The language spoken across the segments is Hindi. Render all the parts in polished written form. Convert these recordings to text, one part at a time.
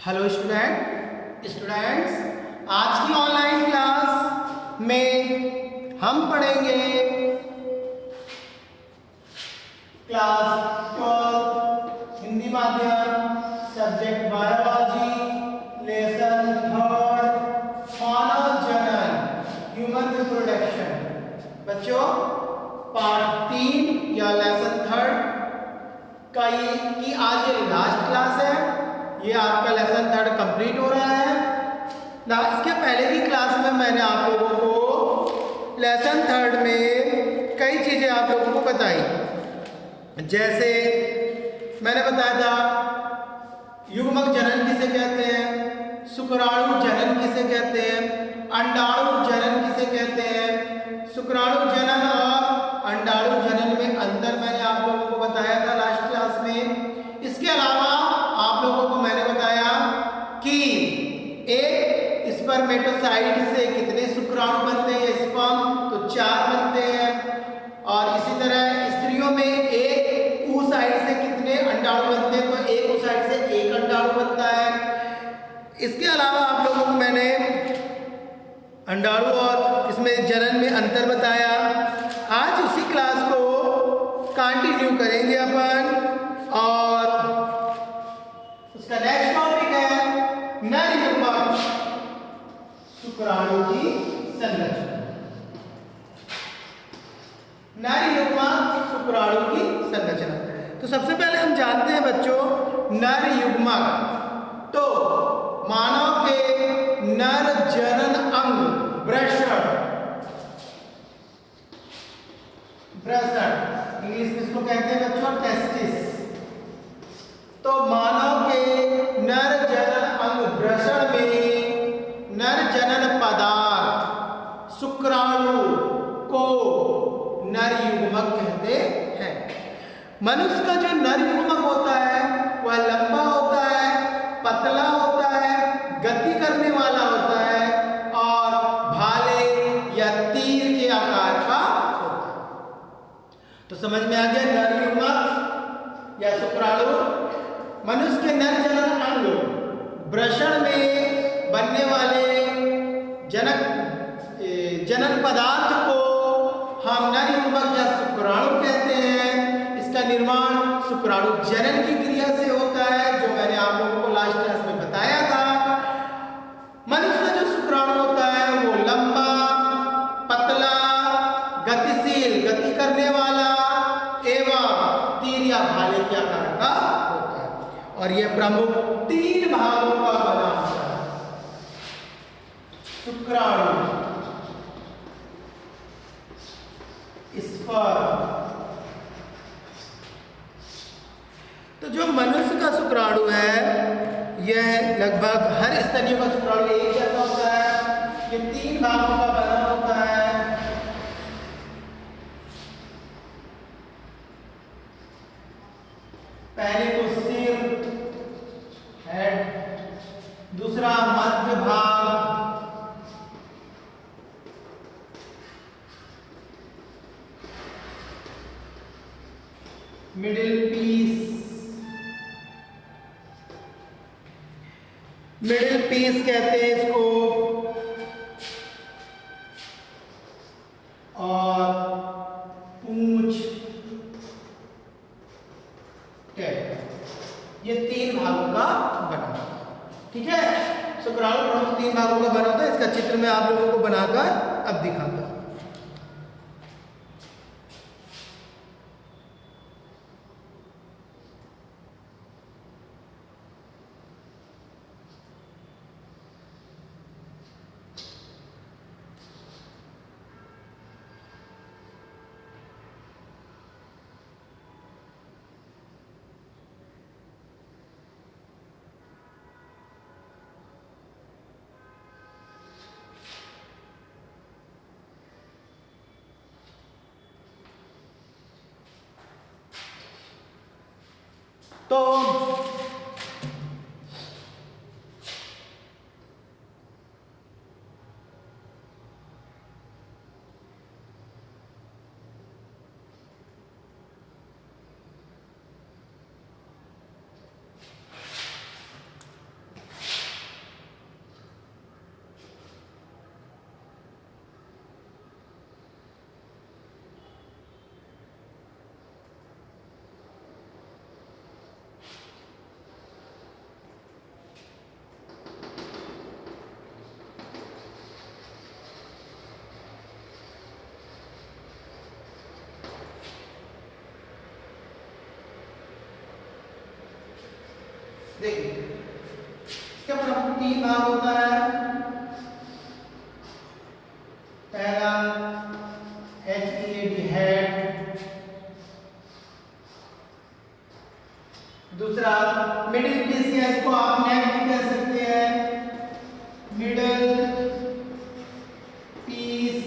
हेलो स्टूडेंट्स, आज की ऑनलाइन क्लास में हम पढ़ेंगे क्लास 12 हिंदी माध्यम सब्जेक्ट बायोलॉजी लेसन थर्ड मानव जनन ह्यूमन रिप्रोडक्शन। बच्चों, पार्ट 3 या लेसन थर्ड का की आज ये लास्ट क्लास है। ये आपका लेसन थर्ड कंप्लीट हो रहा है ना। इसके पहले की क्लास में मैंने आप लोगों को लेसन थर्ड में कई चीज़ें आप लोगों को बताई। जैसे मैंने बताया था युग्मक जनन किसे कहते हैं, शुक्राणु जनन किसे कहते हैं, अंडाणु जनन किसे कहते हैं। शुक्राणु जनन और अंडाणु जनन में अंतर मैंने आप लोगों को बताया था लास्ट क्लास में। इसके अलावा आप लोगों को मैंने बताया कि एक स्पर्मेटोसाइट से कितने शुक्राणु बनते हैं, स्पर्म तो 4 बनते हैं। और इसी तरह स्त्रियों में एक oocyte से कितने अंडाणु बनते हैं, तो एक oocyte से एक अंडाणु बनता है। इसके अलावा आप लोगों को मैंने अंडाणु और इसमें जनन में अंतर बताया। आज उसी क्लास को कंटिन्यू करेंगे अपन और उसका नेक्स्ट टॉपिक है नर युग्मक शुक्राणु की संरचना। नर युग्मक शुक्राणु की संरचना। तो सबसे पहले हम जानते हैं बच्चों नर युग्मक। तो मानव के नर जनन अंग वृषण इंग्लिश में इसको कहते हैं बच्चों टेस्टिस। तो मानव के नर जनन अंग वृषण में नर जनन पदार्थ शुक्राणु को नर युग्मक कहते हैं। मनुष्य का जो नर युग्मक होता है वह लंबा होता है, पतला होता है, गति करने वाला होता है और भाले या तीर के आकार का होता है। तो समझ में आ गया नर युग्मक या शुक्राणु। मनुष्य के नर जनन अंग वृषण में बनने वाले जनन पदार्थ को हम नर युग्मक या शुक्राणु कहते हैं। इसका निर्माण शुक्राणु जनन की क्रिया से होता है, जो मैंने आप लोगों को लास्ट क्लास में बताया था। मनुष्य का जो शुक्राणु होता है वो लंबा, पतला, गतिशील, गति करने वाला एवं तीर या भाले के आकार का होता है। और यह प्रमुख 3 भागों का बना होता है। शुक्राणु, स्पर्म। तो जो मनुष्य का शुक्राणु है यह लगभग हर स्तनियों का शुक्राणु एक जैसा होता है। ये 3 भागों का बना होता है। पहले तो सिर हेड, दूसरा मध्य भाग, मिडिल पीस कहते हैं इसको, और पूंछ, ये 3 भागों का बना। ठीक है, शुक्राणु प्रमुख 3 भागों का बना होता है। इसका चित्र मैं आप लोगों को बनाकर अब दिखाता हूं। तो देखिए इसका प्रमुख 3 भाग होता है। पहला HEAD हेड, दूसरा मिडिल पीस, या इसको आप नेक भी कह सकते हैं, मिडल पीस,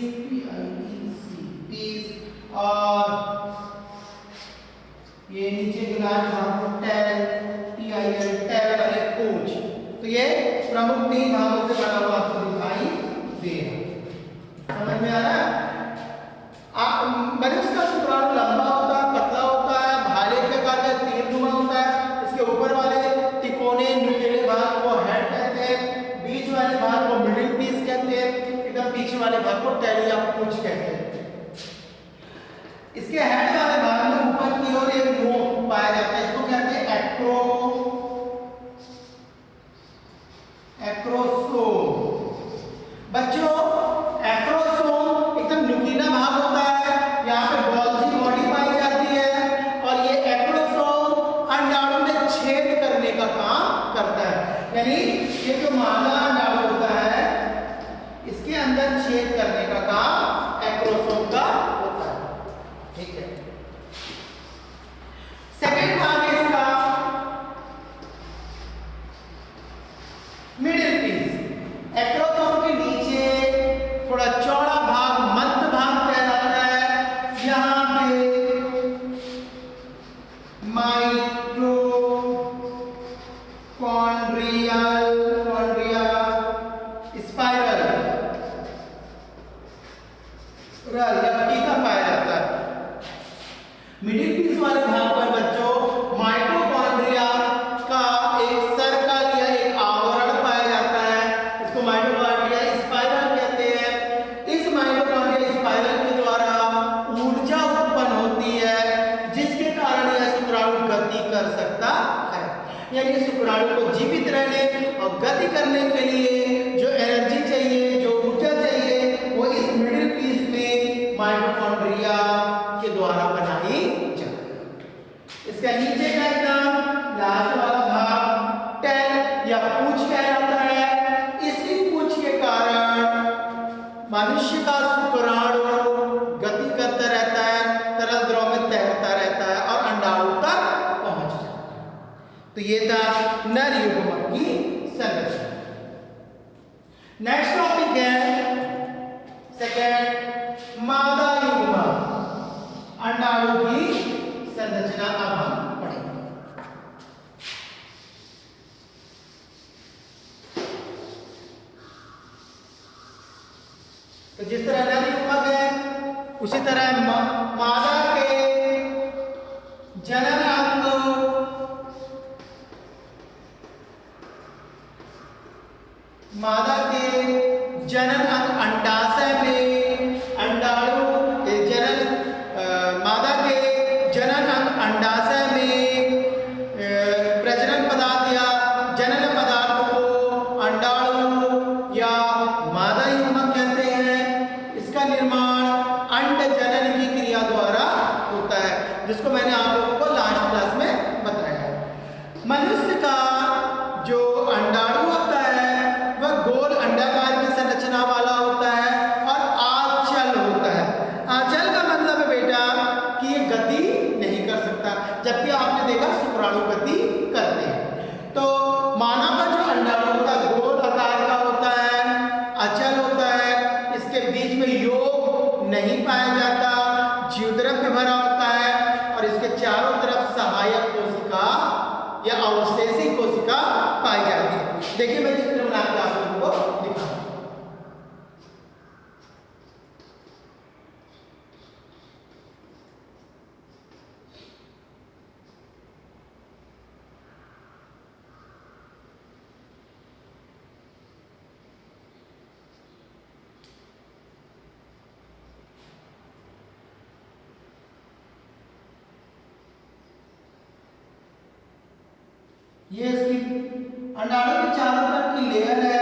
पीस, और ये नीचे के लास्ट भाग को टेल, टेल और एक कोच। तो ये प्रमुख 3 भागों से बना हुआ आपको दिखाई देगा। समझ में आ रहा है? मनुष्य का शुक्राणु लंबा होता है, पतला होता है, भाले के आकार का तीरनुमा होता है। इसके ऊपर वाले तिकोने नुकीले भाग को हेड कहते हैं, बीच वाले भाग को मिडिल पीस कहते हैं, एकदम पीछे वाले भाग को टेल या पूंछ कहते हैं। इसके हेड वाले भाग में ऊपर की ओर एक नोक पाया जाता है, इसको कहते हैं एक्रोसोम। बच्चों एक्रोसोम एकदम नुकीला भाग होता है, यहाँ पे बॉल्जी बॉडी पाई जाती है, और ये एक्रोसोम अंडाणु में छेद करने का काम करता है। यानी ये जो मादा अंडाणु होता है इसके अंदर छेद करने का काम एक्रोसोम का होता है। ठीक है। सेकेंड भाग है इसका मिडिल पीस। एक्रोसोम के नीचे थोड़ा चौड़ा भाग मध्य भाग कहलाता है। यहाँ पे कॉन्ड्रिया स्पाइरल या टीका पाया जाता है। मिडिल पीस वाले भाग पर बच्चों माइटोकॉन्ड्रिया का एक सर्कल या एक आवरण पाया जाता है, इसको माइटोकॉन्ड्रिया स्पाइरल कहते हैं। इस माइटोकॉन्ड्रिया स्पाइरल के द्वारा ऊर्जा उत्पन्न होती है, जिसके कारण यह शुक्राणु गति कर सकता है। यानी शुक्राणु को जीवित रहने और गति करने के लिए जो एनर्जी चाहिए, जो ऊर्जा चाहिए, वो इस मिडिल पीस में माइटोकॉन्ड्रिया के द्वारा बनाई जाती है। इसका नीचे का एकदम लास्ट वाला भाग टेल या पूंछ कहलाता है। इसी पूंछ के कारण मनुष्य का शुक्राणु गति करता रहता है, तरल द्रव में तैरता रहता है और अंडाणु तक पहुंच जाता है। तो ये था नर युग्मक की संरचना। नेक्स्ट टॉपिक है सेकेंड मादा युग्मक, अंडाणु की संरचना अब हम पढ़ेंगे। तो जिस तरह नर युग्मक है उसी तरह मादा के जनन अंग, मादा के जनन अंग अंडाशय में अंडाणु मादा के जनन अंग अंडाशय में प्रजनन पदार्थ या जनन पदार्थ को अंडाणु या मादा युग्मक कहते हैं। इसका निर्माण अंड जनन की क्रिया द्वारा होता है, जिसको मैंने आप लोगों को लास्ट क्लास में बताया है। मनुष्य का जो अंडाणु होता है वह गोल अंडाकार की संरचना वाला होता है और आचल होता है। आचल का मतलब है बेटा कि ये गति नहीं कर सकता, जबकि आपने देखा शुक्राणु गति करते हैं। तो मानव का जो अंडाणु होता है गोल आकार का होता है, अचल होता है, इसके बीच में योग नहीं पाया जाता, जीवद्रव्य भरा होता है और इसके चारों तरफ सहायक कोशिका या अवशेषी कोशिका पाई जाती है। देखिए मैं चित्र बना के आप लोगों को दिखा। ये इसकी अंडाणु के चारों तरफ की लेयर है।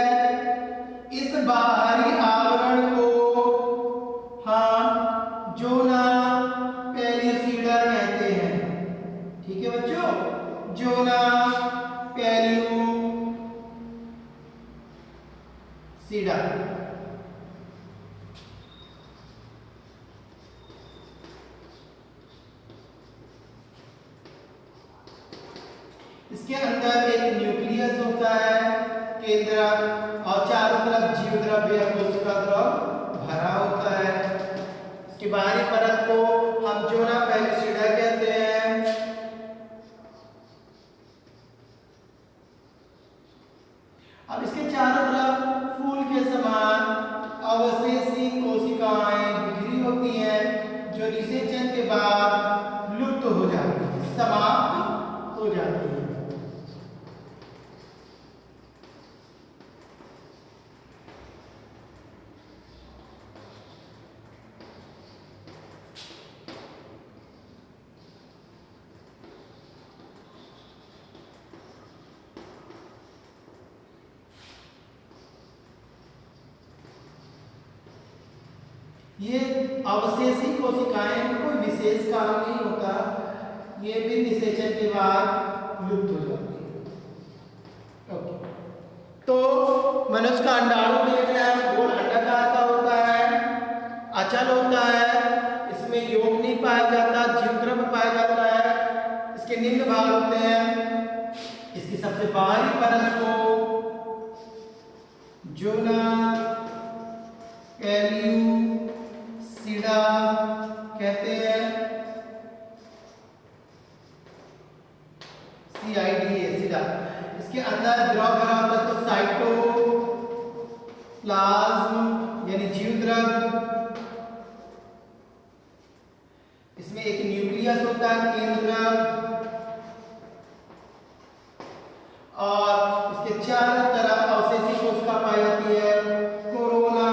इस बाहरी आवरण को हम जोना पेलिसीडा कहते हैं। ठीक है बच्चों, जोना पेलिसीडा इसके अंदर एक न्यूक्लियस होता है केंद्रक और चारों तरफ जीव द्रव्य या कोशिका द्रव भरा होता है। इसकी बाहरी परत को हम जोना पेलिसिडा कहते हैं। अब इसके चारों तरफ फूल के समान अवशेषी कोशिकाएं बिखरी होती हैं जो निषेचन के बाद लुप्त हो जाती है, समाप्त हो जाती है। ये अवशेषी कोशिकाएं कोई विशेष काम नहीं होता, ये भी निषेचन के बाद लुप्त हो जाती है। ओके, तो मनुष्य का अंडाणु देख रहे हैं, गोल अंडाकार का होता है, अचल होता है, इसमें योग नहीं पाया जाता, जीवद्रव्य पाया जाता है। इसके निम्न भाग होते हैं, इसकी सबसे बाहरी परत को जोना पेलिसिडा कहते हैं, CIDA सीधा। इसके अंदर द्रव भरा होता है तो साइटोप्लाज्म यानी जीव द्रव्य। इसमें एक न्यूक्लियस होता है केंद्रक और इसके चारों तरफ अवशेषी कोशिका पाई जाती है, कोरोना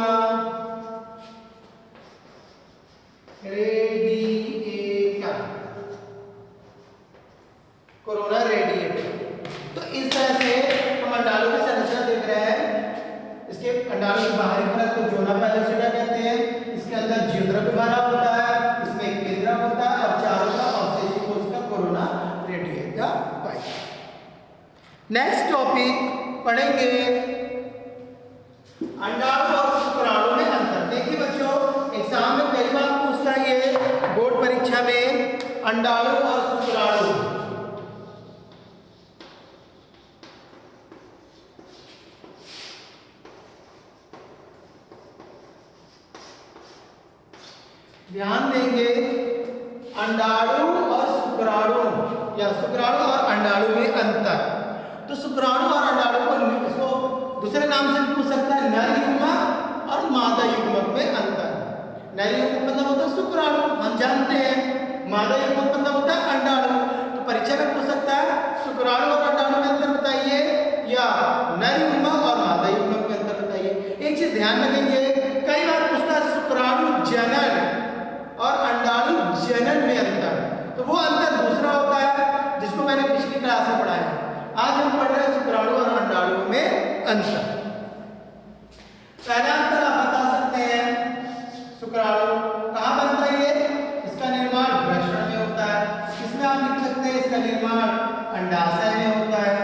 रेडिएटा, कोरोना रेडिएटा। तो इस तरह से हम अंडाणु की संरचना देख रहे हैं। इसके अंडाणु की बाहरी परत को जोना पेलिसिडा कहते हैं, इसके अंदर जीवद्रव्य भरा होता है, इसमें एक केंद्रक होता है और चारों तरफ अवशेषी कोशिका कोरोना रेडिएटा पाई। नेक्स्ट टॉपिक पढ़ेंगे अंडाणु और शुक्राणु में अंतर। देखिए बच्चों, एग्जाम में कई बार पूछता है ये बोर्ड परीक्षा में अंडाणु और शुक्राणु। ध्यान देंगे, अंडाणु और शुक्राणु या शुक्राणु और अंडाणु में अंतर। तो शुक्राणु और अंडाणु को इसको दूसरे नाम से पूछ सकता है, नर युग्मक और मादा युग्मक में अंतर। नर युग्मक मतलब होता है शुक्राणु, हम जानते हैं। मादा युग्मक मतलब होता है अंडाणु। तो परीक्षा में पूछ सकता है शुक्राणु और अंडाणु में अंतर बताइए, या नर युग्मक और मादा युग्मक में अंतर बताइए। एक चीज ध्यान रखेंगे, कई बार पूछता है शुक्राणु जनन और अंडाणु जनन में अंतर, तो वो अंतर दूसरा होता है जिसको मैंने पिछली क्लास में पढ़ाया। आज हम पढ़ रहे हैं शुक्राणु और अंडाणु में अंतर। पहला अंतर आप बता सकते हैं, शुक्राणु कहाँ बनता है ये? इसका निर्माण वृषण में होता है। इसमें आप लिख सकते हैं इसका निर्माण अंडाशय में होता है।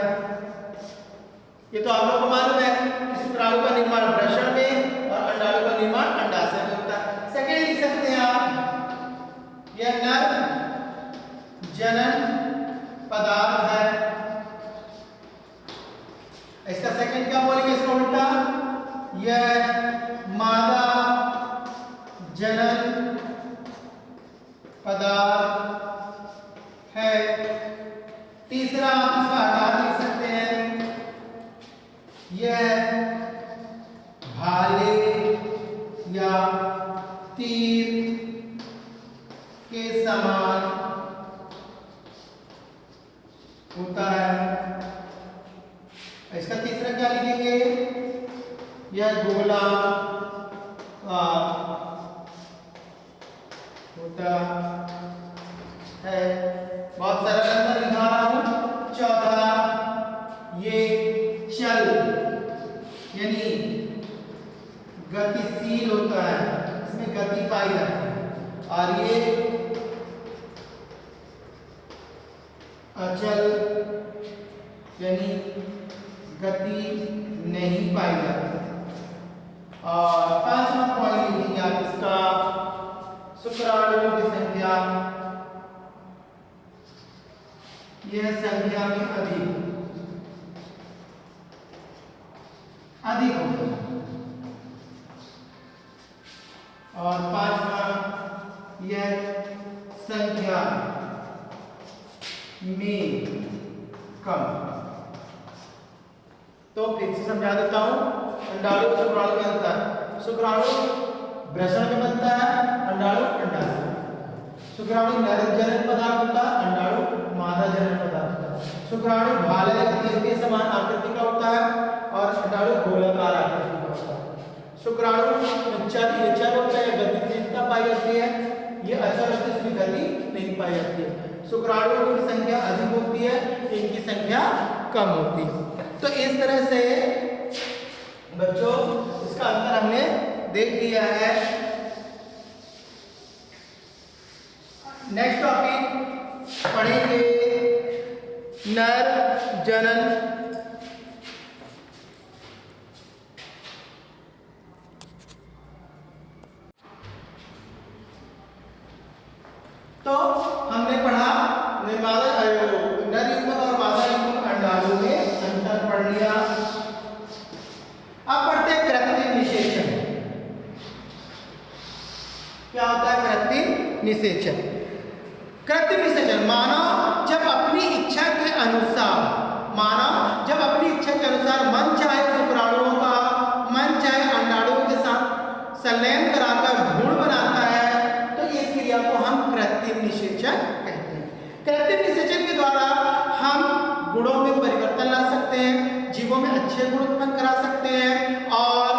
ये तो आप लोग को मालूम है कि शुक्राणु का निर्माण वृषण में और अंडाणु का निर्माण अंडाशय में होता है। सेकेंड लिख सकते हैं आप, यह नर जनन पदार्थ है। इसका सेकंड क्या बोलेंगे इसको उल्टा, यह मादा जनन पदार्थ है। तीसरा आप इसका आकार लिख सकते हैं, यह भाले या तीर के समान होता है। इसका तीसरा क्या लिखेंगे, यह गोला होता है। बहुत सरल अंतर लिखा रहा हूं। चौथा, ये चल यानी गतिशील होता है, इसमें गति पाई जाती है। और ये अचल यानी गति नहीं पाई जाती। और पांचवा पॉइंट लिखेंगे आप इसका, शुक्राणुओं की संख्या यह संख्या में अधिक होता है। और पांचवा, यह संख्या में कम। तो फिर से समझा देता हूं, अंडाणु और शुक्राणु में अंतर। शुक्राणु वृषण में बनता है, अंडाणु अंडा से। शुक्राणु नरजनन पदार्थ होता है, अंडाणु मादा जनन पदार्थ होता है। शुक्राणु भाले या तीर के समान आकृति का होता है और अंडाणु गोलाकार आकृति का होता है। शुक्राणु चल होता है, गतिशीलता पाई जाती है। ये अचल होते हैं, इसमें गति नहीं पाई जाती है। शुक्राणुओं की संख्या अधिक होती है, इनकी संख्या कम होती है। तो इस तरह से बच्चों इसका अंतर हमने देख लिया है। नेक्स्ट टॉपिक पढ़ेंगे नर जनन। तो हमने पढ़ा नर युग्मक और मादा युग्मक अंडाणु में अंतर पढ़ लिया। अब पढ़ते हैं कृत्रिम निषेचन। क्या होता है कृत्रिम निषेचन? कृत्रिम निषेचन मानव जब अपनी इच्छा के अनुसार मन चाहे शुक्राणुओं का, मन चाहे अंडाणुओं के साथ संलयन कराकर भ्रूण बनाता है, तो इस क्रिया को हम कृत्रिम निषेचन कहते हैं। कृत्रिम निषेचन के द्वारा हम गुणों में परिवर्तन ला सकते हैं, जीवों में अच्छे गुण उत्पन्न करा सकते हैं और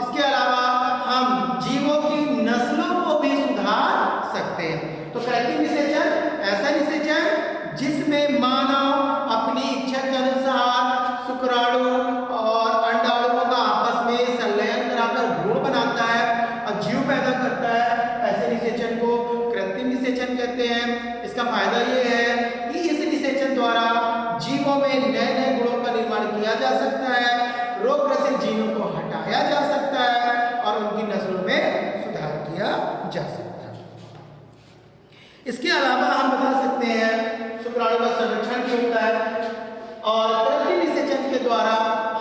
इसके अलावा हम जीवों की नस्लों को भी सुधार सकते हैं। तो कृत्रिम निषेचन ऐसा निषेचन जिसमें मानव अपनी इच्छा के अनुसार शुक्राणु और अंडाणुओं का आपस में संलयन कराकर भ्रूण बनाता है और जीव पैदा करता है, ऐसे निषेचन को कृत्रिम निषेचन कहते हैं। इसका फायदा ये है कि इस निषेचन द्वारा जीवों में नए नए गुणों का निर्माण किया जा सकता है, रोग ग्रसित जीवों को हटाया जा सकता है और उनकी नस्लों में सुधार किया जा सकता है। इसके अलावा हम बता सकते हैं शुक्राणु का संरक्षण भी होता है और कृत्रिम निषेचन के द्वारा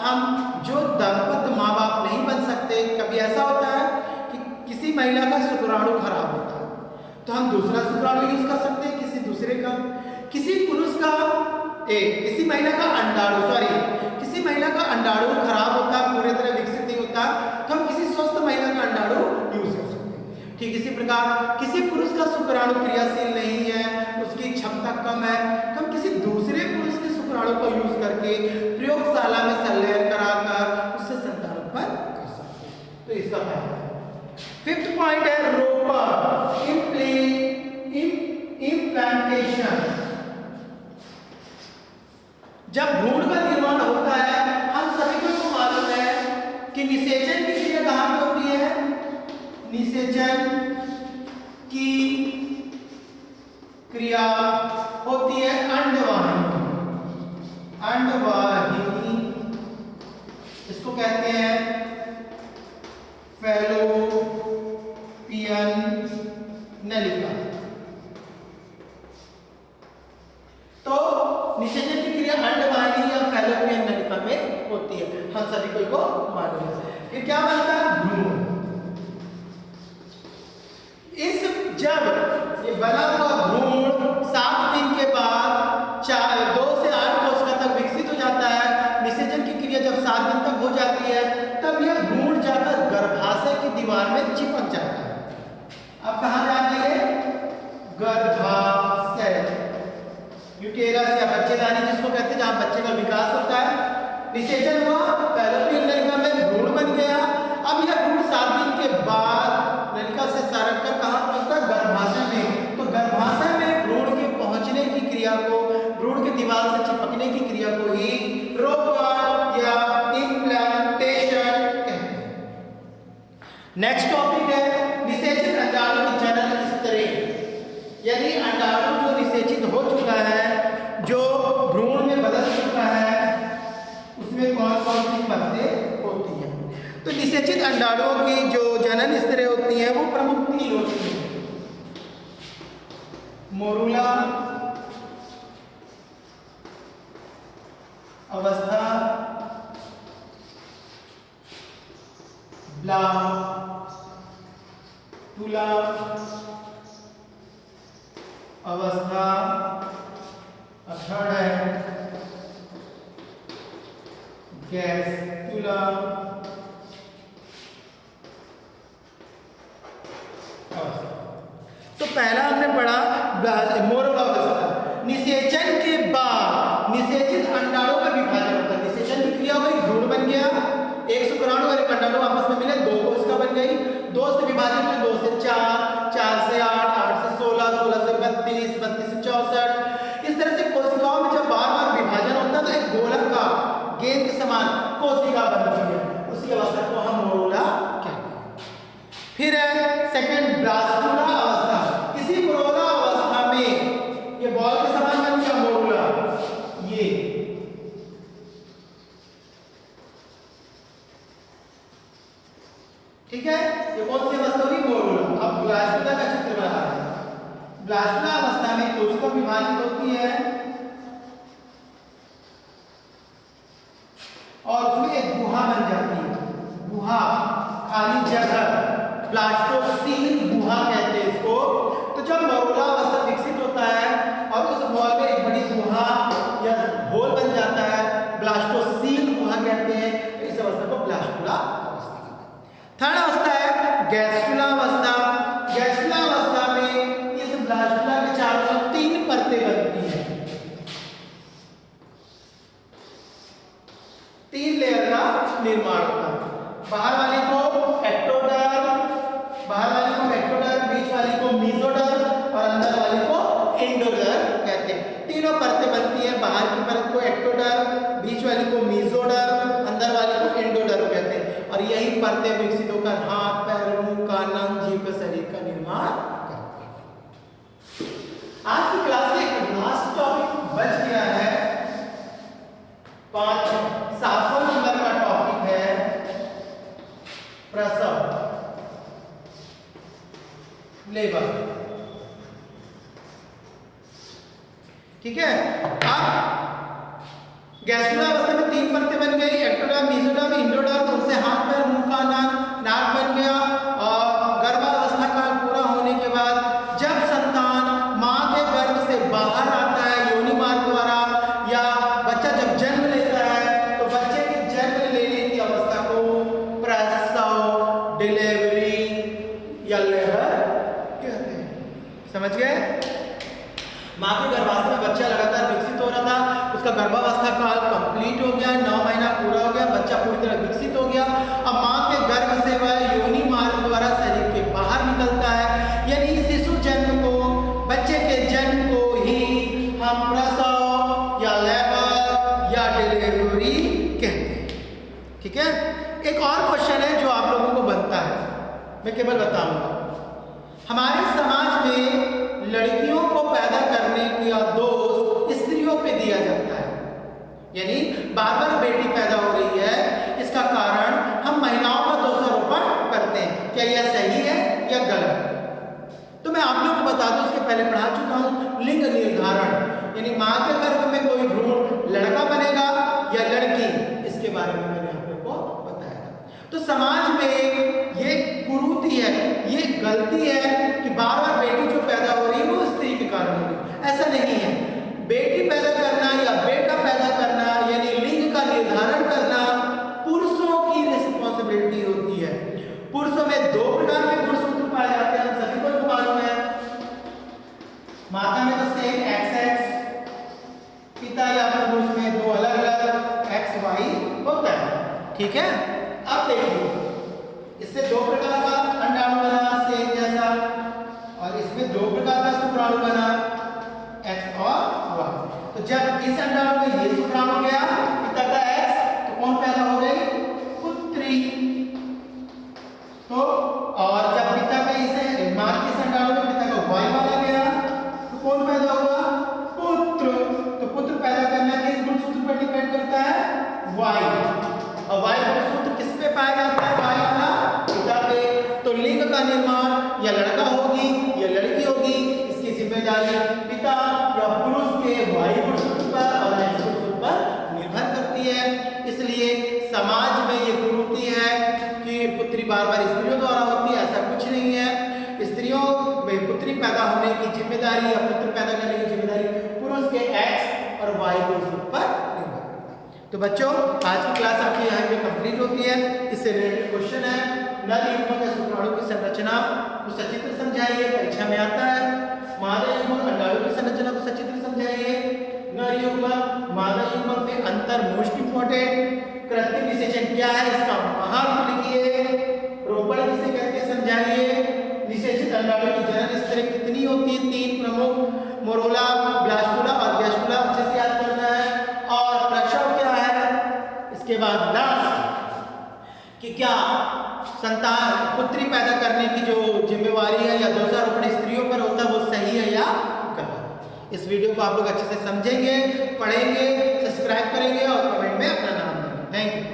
हम जो दंपत्ति माँ बाप नहीं बन सकते, कभी ऐसा होता है कि किसी महिला का शुक्राणु खराब होता है तो हम दूसरा शुक्राणु यूज कर सकते हैं, किसी दूसरे का, किसी महिला का अंडाणु खराब होता है, पूरी तरह विकसित नहीं होता, तो हम किसी स्वस्थ महिला का अंडाणु यूज कर सकते हैं। ठीक इसी प्रकार किसी पुरुष का शुक्राणु क्रियाशील नहीं है, उसकी क्षमता कम है, तो हम किसी दूसरे पुरुष के शुक्राणु को यूज करके प्रयोगशाला में संलयन कराकर उससे संतान उत्पन्न कर सकते हैं। तो इसका फायदा है। फिफ्थ पॉइंट है रोपर इम्प्लांटेशन। जब भ्रूण का निर्माण होता है, हम सभी को मालूम है कि निषेचन की क्रिया कहां पे होती है? निषेचन की क्रिया होती है अंडवाहिनी, इसको कहते हैं फैलोपियन नलिका। तो निषेचन की क्रिया अंडवाहिनी या फैलोपियन नलिका में होती है, हम सभी को मालूम है। फिर क्या बनता है? भ्रूण। जब ये बना हुआ भ्रूण 7 दिन के बाद 2 से 8 कोशिका तक विकसित हो जाता है, निषेचन की क्रिया जब 7 दिन तक हो जाती है, तब यह भ्रूण जाकर गर्भाशय की दीवार में चिपक जाता है। अब कहां जाता है? गर्भाशय, यूटेरस या बच्चेदानी जिसको कहते हैं, जहां बच्चे का विकास होता है। निषेचन हुआ, फैलोपियन नलिका में भ्रूण बन गया। अब यह भ्रूण 7 दिन के बाद नलिका से सरक कर कहां पहुंचता? गर्भाशय में। तो गर्भाशय में भ्रूण के पहुंचने की क्रिया को, भ्रूण की दीवार से चिपकने की क्रिया को ही रोपर या इम्प्लांटेशन कहते हैं। नेक्स्ट टॉपिक है निषेचित अंडाणु की जनन स्तरें। यदि अंडाणु जो निषेचित हो चुका है, जो भ्रूण में बदल चुका है, उसमें कौन कौन सी बातें होती हैं? तो निषेचित अंडाणुओं की जो जनन स्तरें होती हैं वो प्रमुख 3 होती हैं। मोरूला, अवस्था ब्लाटुला अवस्था, थर्ड है गैस्टुला अवस्था। तो पहला हमने पढ़ा मोरल अवस्था। निषेचन के बाद निषेचित अंडाणु का विभाजन होता है। निषेचन की क्रिया हुई, भ्रूण बन गया, एक शुक्राणु और एक अंडाणु आपस में मिले, दो कोशिका बन गई, दो से विभाजित हुई, 2 से 4, 4 से 8, 8 से 16, 16 से 32, 32 से 64। इस तरह से कोशिकाओं में जब बार बार विभाजन होता है तो एक गोलाकार गेंद के समान कोशिका बनती है, उसी अवस्था को हम मोरुला कहते हैं। फिर है सेकंड ब्लास्टुला अवस्था। इसी मोरुला अवस्था में ये बॉल के समान बन गया मोरुला, ये ठीक है। ये कौन सी अवस्था हुई? मोरुला। अब ब्लास्टुला का चित्र बना रहे हैं। ब्लास्टुला अवस्था में कोशिका विभाजित होती है और उसमें एक गुहा बन जाती है, गुहा, खाली जगह, ब्लास्टोसील गुहा कहते हैं इसको। तो जब मोरुला अवस्था विकसित होता है और उस बॉल में एक बड़ी गुहा या होल बन जाता है, ब्लास्टोसील गुहा कहते हैं, तो इस अवस्था को ब्लास्टुला अवस्था कहते हैं। थर्ड अवस्था है गैस्टुला अवस्था। गैस्टुला अवस्था में इस ब्लास्टुला के चारों ओर 3 परतें बनती हैं, 3 लेयर का निर्माण होता है। बाहर वाले को एक्टोडर्म, बीच वाली को मेसोडर्म और अंदर वाली को एंडोडर्म कहते हैं। तीनों परतें बनती है, बाहर की परत को एक्टोडर्म, बीच वाली को मेसोडर्म, अंदर वाली को एंडोडर्म कहते हैं। और यही परतें विकसित होकर हाथ, पैर, मुंह, कान, नाक, जीव के शरीर का निर्माण करती है। आज की क्लास में एक लास्ट टॉपिक बच गया है, 7वां नंबर का टॉपिक है प्रसव, लेबर। ठीक है। अब गैस्ट्रुला अवस्था में 3 परतें बन गई, एक्टोडर्म, मेसोडर्म, एंडोडर्म, उनसे हाथ, पैर, मुंह, कान, नाक बन गया। और गर्भावस्था काल पूरा होने के बाद जब संतान मां के गर्भ से बाहर आता है योनि मार्ग द्वारा, या बच्चा जब जन्म लेता है, तो बच्चे के जन्म लेने की अवस्था को प्रसव, डिलीवरी या लेबर कहते हैं। समझ गए? मां के गर्भाशय में बच्चा लगातार विकसित हो रहा था, उसका गर्भावस्था काल कंप्लीट हो गया, 9 महीना पूरा हो गया, बच्चा पूरी तरह विकसित हो गया। अब मां के गर्भ से वह योनि मार्ग द्वारा शरीर के बाहर निकलता है, यानी शिशु जन्म को, बच्चे के जन्म को ही हम प्रसव या लेबर या डिलीवरी कहते हैं। ठीक है। एक और क्वेश्चन है जो आप लोगों को बनता है, मैं केवल बताऊंगा। हमारे समाज में लड़कियों को पैदा करने का दोष स्त्रियों पे दिया जाता है, यानी बार बार बेटी पैदा हो रही है, इसका कारण हम महिलाओं पर दोषारोपण करते हैं। क्या यह सही है या गलत? तो मैं आप लोगों को बता दूं, इसके पहले पढ़ा चुका हूं, लिंग निर्धारण, यानी मां के गर्भ में कोई भ्रूण लड़का बनेगा या लड़की, इसके बारे में मैंने आप लोग को बताया। तो समाज में ये कुरीति है, ये गलती है कि बार बार बेटी जो पैदा हो रही है वो स्त्री के कारण हो रही है। ऐसा नहीं है। बेटी पैदा करना या बेटा पैदा करना, यानी लिंग का निर्धारण करना, पुरुषों की रिस्पॉन्सिबिलिटी होती है। पुरुषों में 2 प्रकार के गुणसूत्र पाए जाते हैं, हम सभी को मालूम है। माता में तो सेम XX, पिता या पुरुष में 2 अलग अलग XY होता है। ठीक है। अब देखिए, इससे 2 प्रकार का अंडाणु बना सेम जैसा, और इसमें 2 प्रकार का शुक्राणु बना X और Y। तो जब इस अंडाणु में ये शुक्राणु गया, पिता का X, तो कौन पैदा हो गई? पुत्री। तो और जब पिता का इसे मां के अंडाणु में पिता का Y वाला गया, तो कौन पैदा हुआ? पुत्र। तो पुत्र पैदा करना किस गुणसूत्र पर डिपेंड करता है? Y। और Y गुणसूत्र किस पे पाया जाता है? Y वाला पिता पे। तो लिंग का निर्माण या लड़का होगी या लड़की होगी, इसकी जिम्मेदारी पिता या पुरुष के Y गुणसूत्र पर और X गुणसूत्र पर निर्भर तो बच्चों आज की क्लास आपकी यहाँ पे कंप्लीट होती है। इससे रिलेटेड क्वेश्चन है नर युग्मक या शुक्राणु की संरचना को सचित्र समझाइए, परीक्षा में आता है। मादा युग्मक अंडाणु की संरचना को सचित्र समझाइए। नर युग्मक मादा युग्मक में अंतर मोस्ट इंपॉर्टेंट। कृत्रिम निषेचन क्या है इसका महत्व लिखिए। रोपण किसे कहते हैं समझाइए। निषेचित अंडाणु की जनन स्तरें कितनी होती है? 3 प्रमुख, मोरोला, ब्लास्टुला और गैस्टुला, अच्छे से याद करना है। और प्रसव क्या है, इसके बाद लास्ट कि क्या संतान पुत्री पैदा करने की जो जिम्मेवारी है या दोषारोपण स्त्रियों पर होता है वो सही है या गलत। इस वीडियो को आप लोग अच्छे से समझेंगे, पढ़ेंगे, सब्सक्राइब करेंगे और कमेंट में अपना नाम देंगे। Thank you.